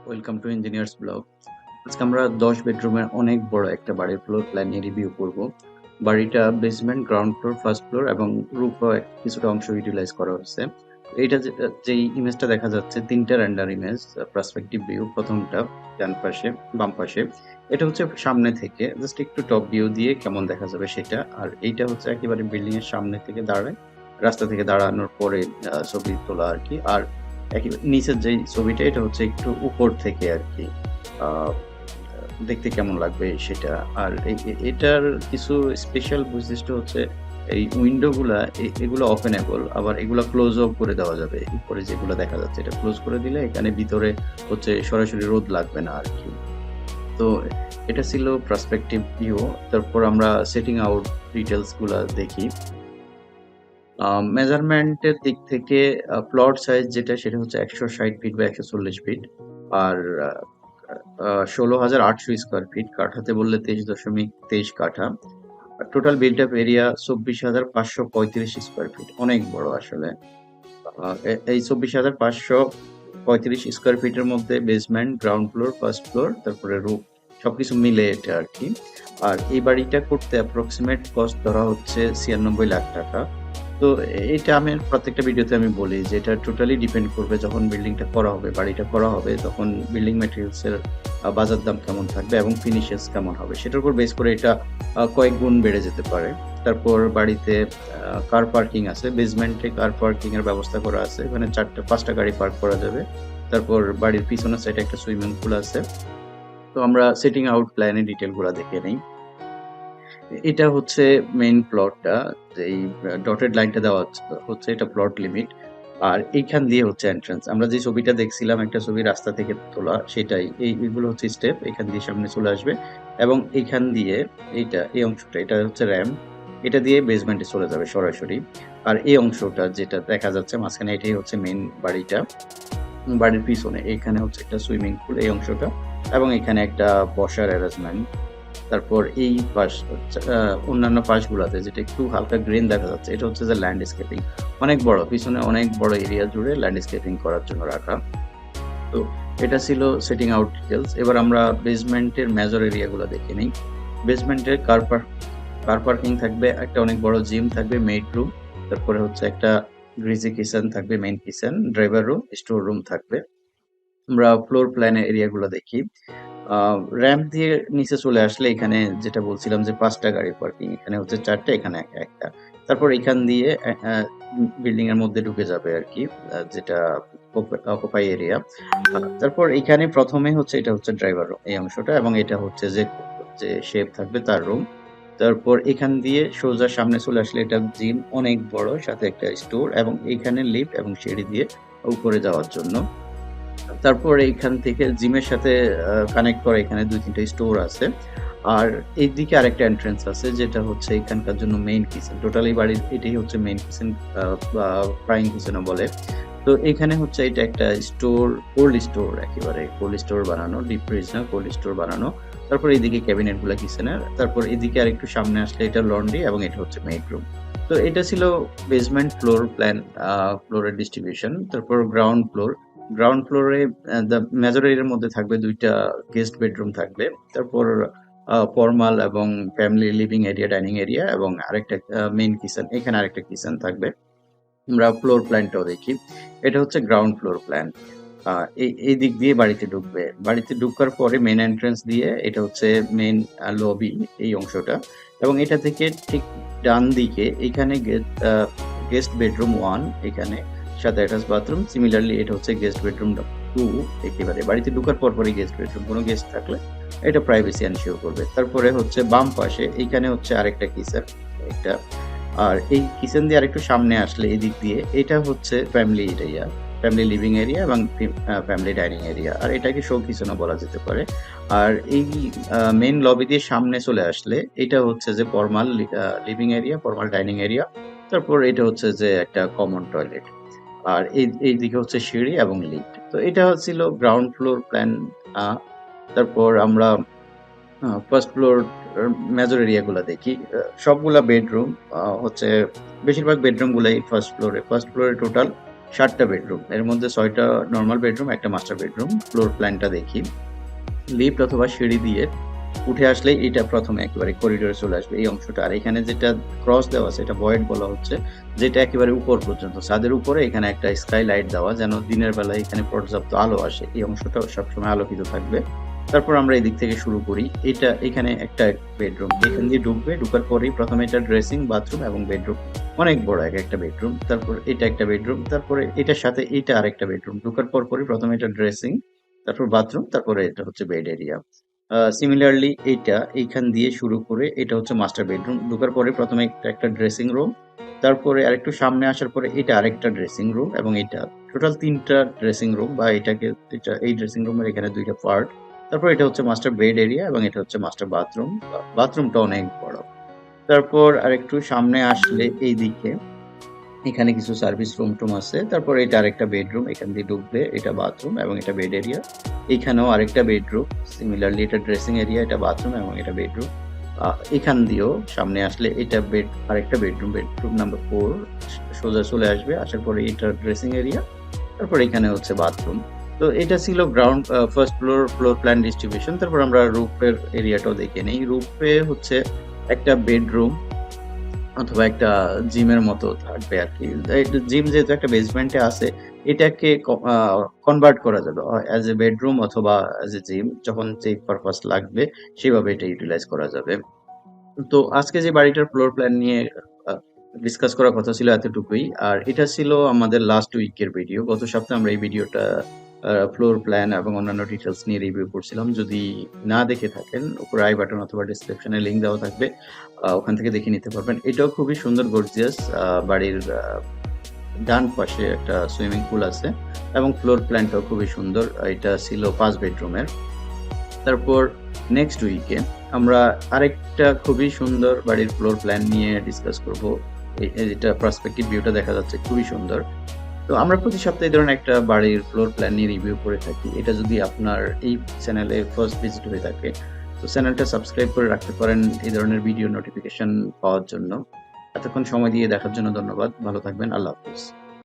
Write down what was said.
Welcome to engineers blog. আজকে আমরা 10 বেডরুমের অনেক বড় একটা বাড়ির ফ্লোর প্ল্যান নিয়ে রিভিউ করব। বাড়িটা basement, ground floor, first floor এবং রুফও কিছুটা অংশ ইউটিলাইজ করা হয়েছে। এইটা যেই ইমেজটা দেখা যাচ্ছে, তিনটা রেন্ডার ইমেজ, পার্সপেক্টিভ ভিউ। প্রথমটা ডান পাশে, বাম পাশে, এটা হচ্ছে সামনে থেকে জাস্ট একটু টপ ভিউ দিয়ে কেমন দেখা যাবে সেটা। আর এইটা হচ্ছে একেবারে বিল্ডিং এর সামনে থেকে দাঁড়ায়, রাস্তা থেকে দাঁড়ানোর পরে ছবি তোলা আর কি। আর নিচের যে ছবিটা, এটা হচ্ছে একটু উপর থেকে আর কি, আহ, দেখতে কেমন লাগবে সেটা। আর এটার কিছু স্পেশাল বৈশিষ্ট্য হচ্ছে এই উইন্ডো গুলা, এগুলো ওপেনেবল, আবার এগুলো ক্লোজ অফ করে দেওয়া যাবে। উপরে যেগুলো দেখা যাচ্ছে, এটা ক্লোজ করে দিলে এখানে ভিতরে হচ্ছে সরাসরি রোদ লাগবে না আর কি। তো এটা ছিল পার্সপেক্টিভ ভিউ। তারপর আমরা সেটিং আউট ডিটেলস গুলা দেখি। মেজারমেন্টের দিক থেকে প্লট সাইজ যেটা, সেটা হচ্ছে 160 ফিট বা 140 ফিট। আর 16,800 স্কোয়ার ফিট, কাঠাতে বললে 23.23 কাঠা। Total built up area 24,535 square feet, অনেক বড় আসলে। এই 24,535 স্কোয়ার ফিটের মধ্যে basement, ground floor, first floor, তারপরে রুফ, সবকিছু মিলে এটা আর কি। আর এই বাড়িটা করতে অ্যাপ্রক্সিমেট কস্ট ধরা হচ্ছে 96 লাখ টাকা। তো এটা আমি প্রত্যেকটা ভিডিওতে আমি বলি যে এটা টোটালি ডিপেন্ড করবে, যখন বিল্ডিংটা করা হবে, বাড়িটা করা হবে, তখন বিল্ডিং ম্যাটেরিয়ালস এর বাজার দাম কেমন থাকবে এবং ফিনিশেস কেমন হবে, সেটার উপর বেস করে এটা কয়েক গুণ বেড়ে যেতে পারে। তারপর বাড়িতে কার পার্কিং আছে, বেসমেন্টে কার পার্কিং এর ব্যবস্থা করা আছে, এখানে 4-5টা গাড়ি পার্ক করা যাবে। তারপর বাড়ির পিছনের সাইডে একটা সুইমিং পুল আছে। তো আমরা সেটিং আউট প্ল্যানের ডিটেল গুলা দেখে নেই। এটা হচ্ছে মেইন প্লটটা, এই ডটেড লাইনটা দেওয়া হচ্ছে এটা প্লট লিমিট। আর এইখান দিয়ে হচ্ছে এন্ট্রান্স। আমরা যে ছবিটা দেখছিলাম, একটা ছবি রাস্তা থেকে তোলা, সেটাই। এইগুলো হচ্ছে স্টেপ, এখান দিয়ে সামনে চলে আসবে এবং এইখান দিয়ে এই অংশটা, এটা হচ্ছে র্যাম্প, এটা দিয়ে বেসমেন্টে চলে যাবে সরাসরি। আর এই অংশটা যেটা দেখা যাচ্ছে মাঝখানে, এটাই হচ্ছে মেইন বাড়িটা। বাড়ির পিছনে এখানে হচ্ছে একটা সুইমিং পুল, এই অংশটা, এবং এখানে একটা বসার অ্যারেঞ্জমেন্ট। তারপর এই পাশ, অন্যান্য পাশগুলাতে যেটা একটু হালকা গ্রিন দেখা যাচ্ছে, এটা হচ্ছে যে ল্যান্ডস্কেপিং, অনেক বড়, পিছনে অনেক বড় এরিয়া জুড়ে ল্যান্ডস্কেপিং করার জন্য রাখা। তো এটা ছিল সেটিং আউট ডিটেলস। এবার আমরা বেসমেন্টের মেজর এরিয়াগুলো দেখে নিই। বেসমেন্টের কার পার্কিং থাকবে, একটা অনেক বড় জিম থাকবে, মেড রুম, তারপরে হচ্ছে একটা গ্রিজি কিচেন থাকবে, main kitchen, driver room, store room থাকবে। আমরা ফ্লোর প্ল্যানের এরিয়াগুলো দেখি। র্যাম্প দিয়ে নিচে চলে আসলে এখানে যেটা বলছিলাম যে 5টা গাড়ি পার্কিং, এখানে হচ্ছে 4টে, এখানে একটা। তারপর এখান দিয়ে বিল্ডিং এর মধ্যে ঢুকে যাবে আর কি, যেটা অকুপাই এরিয়া। তারপর এখানে প্রথমে হচ্ছে, এটা হচ্ছে ড্রাইভার রুম, এই অংশটা, এবং এটা হচ্ছে যে যে শেফ থাকবে তার রুম। তারপর এখান দিয়ে সোজা সামনে চলে আসলে এটা জিম, অনেক বড়, সাথে একটা স্টোর, এবং এখানে লিফট এবং সিঁড়ি দিয়ে উপরে যাওয়ার জন্য। তারপর এইখান থেকে জিমের সাথে কানেক্ট করা এখানে 2-3টা স্টোর আছে। আর এইদিকে আরেকটা এন্ট্রেন্স আছে, যেটা হচ্ছে এখানকার জন্য মেইন কিচেন। টোটালি বাড়ির এটাই হচ্ছে মেইন কিচেন বা প্রাইম কিচেনও বলে। তো এখানে হচ্ছে এটা একটা স্টোর, কোল্ড স্টোর, একেবারে কোল্ড স্টোর বানানো, ডিপ ফ্রিজ না, কোল্ড স্টোর বানানো। তারপর এইদিকে ক্যাবিনেট গুলা কিচেনের। তারপর এদিকে আর একটু সামনে আসলে এটা লন্ড্রি, এবং এটা হচ্ছে মেড রুম। তো এটা ছিল বেসমেন্ট ফ্লোর প্ল্যান, ফ্লোরের ডিস্ট্রিবিউশন। তারপর গ্রাউন্ড ফ্লোরে মেজর এরিয়ার মধ্যে থাকবে 2টা গেস্ট বেডরুম থাকবে। তারপর ফর্মাল এবং family living area, dining area, এবং আরেকটা মেইন কিচেন, এখানে আরেকটা কিচেন থাকবে। আমরা ফ্লোর প্ল্যানটাও দেখি। এটা হচ্ছে গ্রাউন্ড ফ্লোর প্ল্যান। এই দিক দিয়ে বাড়িতে ঢুকবে, বাড়িতে ঢুকার পরে মেন এন্ট্রান্স দিয়ে এটা হচ্ছে মেন লবি, এই অংশটা। এবং এটা থেকে ঠিক ডান দিকে এখানে গেস্ট বেডরুম 1, এখানে সাথে অ্যাটাচ বাথরুম। সিমিলারলি এটা হচ্ছে গেস্ট বেডরুম 2, একেবারে বাড়িতে ঢুকার পরপরই গেস্ট বেডরুম, কোনো গেস্ট থাকলে এটা প্রাইভেসি এনশিওর করবে। তারপরে হচ্ছে বাম পাশে এইখানে হচ্ছে আরেকটা কিচেন, এটা। আর এই কিচেন দিয়ে আরেকটু সামনে আসলে এদিক দিয়ে এটা হচ্ছে family area, family living area এবং ফ্যামিলি ডাইনিং এরিয়া, আর এটাকে শো কিচেনও বলা যেতে পারে। আর এই মেইন লবি দিয়ে সামনে চলে আসলে এটা হচ্ছে যে formal living area, formal dining area. তারপর এটা হচ্ছে যে একটা কমন টয়লেট। আর এই দিকে হচ্ছে সিঁড়ি এবং লিফট। তো এটা ছিল গ্রাউন্ড ফ্লোর প্ল্যান। তারপর আমরা ফার্স্ট ফ্লোর মেজর এরিয়াগুলো দেখি। সবগুলা বেডরুম হচ্ছে, বেশিরভাগ বেডরুম গুলাই ফার্স্ট ফ্লোরে টোটাল 7টা বেডরুম, এর মধ্যে 6টা নর্মাল বেডরুম, একটা মাস্টার বেডরুম। ফ্লোর প্ল্যানটা দেখি, লিফট অথবা সিঁড়ি দিয়ে উঠে আসলে এটা প্রথমে একেবারে করিডোরে চলে আসবে এই অংশটা। আর এখানে যেটা ক্রস দেওয়া আছে এটা ভয়েড বলা হচ্ছে, যেটা একেবারে উপর পর্যন্ত ছাদের উপরে। এখানে একটা স্কাই লাইট দেওয়া, যেন দিনের বেলায় এখানে পর্যাপ্ত আলো আসে, এই অংশটা সবসময় আলোকিত থাকবে। তারপর আমরা এদিক থেকে শুরু করি। এটা এখানে একটা বেডরুম, এখান দিয়ে ঢুকবে, ঢুকার পরেই প্রথমে এটা ড্রেসিং, বাথরুম এবং বেডরুম, অনেক বড় একটা বেডরুম। তারপর এটা একটা বেডরুম, তারপরে এটার সাথে এটা আরেকটা বেডরুম। ঢুকার পরই প্রথমে এটা ড্রেসিং, তারপর বাথরুম, তারপরে এটা হচ্ছে বেড এরিয়া। সিমিলারলি এইখান দিয়ে শুরু করে এটা হচ্ছে মাস্টার বেডরুম। ঢোকার পরে প্রথমে একটা ড্রেসিং রুম, তারপরে আরেকটু সামনে আসার পরে এটা আরেকটা ড্রেসিং রুম, এবং এটা টোটাল 3টা ড্রেসিং রুম, বা এই ড্রেসিং রুমের এখানে 2টা পার্ট। তারপর এটা হচ্ছে মাস্টার বেড এরিয়া এবং এটা হচ্ছে মাস্টার বাথরুম। বাথরুমটা অনেক বড়। তারপর আরেকটু সামনে আসলে এইদিকে এখানে কিছু সার্ভিস রুম টুম আছে। তারপর এটা আরেকটা বেডরুম, এখান দিয়ে ঢুকবে, এটা বাথরুম এবং এটা বেড এরিয়া। এখানেও আরেকটা বেডরুম, সিমিলারলি এটা ড্রেসিং এরিয়া, এটা বাথরুম এবং এটা বেডরুম। এখান দিয়েও সামনে আসলে এটা আরেকটা বেডরুম, বেডরুম নাম্বার 4 সোজা চলে আসবে। আসার পরে এটা ড্রেসিং এরিয়া, তারপর এখানে হচ্ছে বাথরুম। তো এটা ছিল ground first floor plan distribution. তারপর আমরা রুফের এরিয়াটাও দেখে নেই। রুফে হচ্ছে একটা বেডরুম অথবা একটা জিমের মতো থাকবে আর কি। জিম যেহেতু একটা বেসমেন্টে আছে, এটাকে কনভার্ট করা যাবে অ্যাজ এ বেডরুম অথবা অ্যাজ এ জিম, যখন যে পারপাস লাগবে সেভাবে এটা ইউটিলাইজ করা যাবে। তো আজকে যে বাড়িটার ফ্লোর প্ল্যান নিয়ে ডিসকাস করার কথা ছিল এতটুকুই। আর এটা ছিল আমাদের লাস্ট উইকের ভিডিও। গত সপ্তাহে আমরা এই ভিডিওটা ফ্লোর প্ল্যান এবং অন্যান্য ডিটেলস নিয়ে রিভিউ করছিলাম। যদি না দেখে থাকেন, উপরে আই বাটন অথবা ডিসক্রিপশনে লিংক দেওয়া থাকবে, ওখান থেকে দেখে নিতে পারবেন। এটাও খুবই সুন্দর, গর্জিয়াস। বাড়ির ডান পাশে একটা সুইমিং পুল আছে এবং ফ্লোর প্ল্যানটাও খুবই সুন্দর। এটা ছিল 5 বেডরুমের। তারপর নেক্সট উইকে আমরা আরেকটা খুবই সুন্দর বাড়ির ফ্লোর প্ল্যান নিয়ে ডিসকাস করব। যেটা পার্সপেক্টিভ ভিউটা দেখা যাচ্ছে, খুবই সুন্দর। তো আমরা প্রতি সপ্তাহে এই ধরনের একটা বাড়ির ফ্লোর প্ল্যান নিয়ে রিভিউ করে থাকি। এটা যদি আপনার এই চ্যানেলে ফার্স্ট ভিজিট হয়ে থাকে, তো চ্যানেলটা সাবস্ক্রাইব করে রাখতে পারেন এই ধরনের ভিডিও নোটিফিকেশন পাওয়ার জন্য। এতক্ষণ সময় দিয়ে দেখার জন্য ধন্যবাদ। ভালো থাকবেন। আল্লাহ হাফেজ।